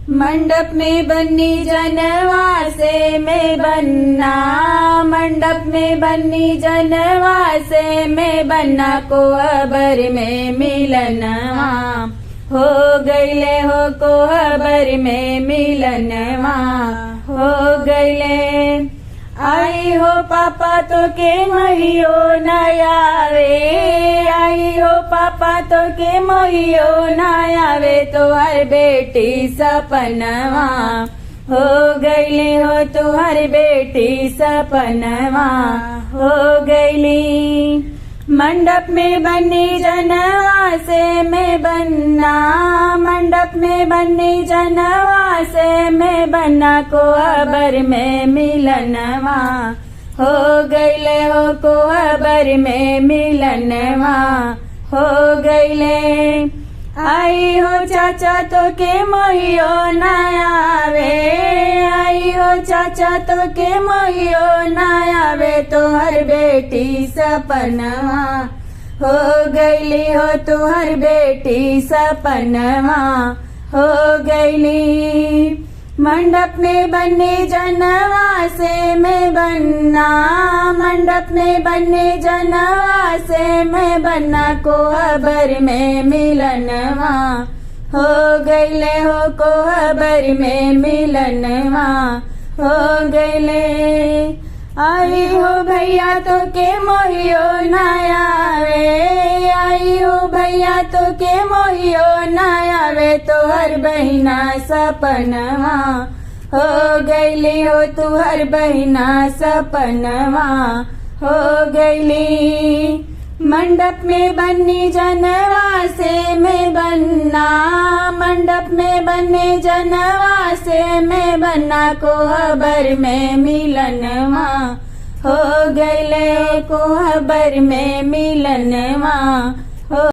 मंडप में बन्नी जनवा से मैं बनना, मंडप में बन्नी जनवा से मैं बनना, कोहबर में मिलनवा हो गईले हो, कोहबर में मिलनवा हो गईले। आई हो पापा तो के महियो न आवे, आई हो पापा तो के महियो न आवे, तुहर बेटी सपनवा हो गईली हो, तुहर बेटी सपनवा हो गईली। मंडप में बन्नी जनवा से मैं बनना, मंडप में बन्नी जनवा से मैं बनना, कोहबर में मिलनवा हो गईले हो, कोहबर में मिलनवा हो गईले। आई हो चाचा तो के मोहियो न आवे, आई हो चाचा तो के मोहियो न आवे, तुहर बेटी सपनवा हो गईली हो, तुहर बेटी सपनवा हो गईली। मंडप में बन्नी जनवा से मैं बनना, मंडप में बन्नी जनवा से मैं बनना, कोहबर में मिलनवा हो गईले हो, कोहबर में मिलनवा हो गईले। आई हो भैया तो के मोहियो न आवे, आई हो भैया तो के मोहियो न आवे, तुहर बहिना सपनवा हो गईली हो, तुहर बहिना सपनवा हो गईली। मंडप में बन्नी जनवा से मैं बनना, मंडप में बन्नी जनवा से मैं बनना, कोहबर में मिलनवा हो गईले, कोहबर में मिलनवा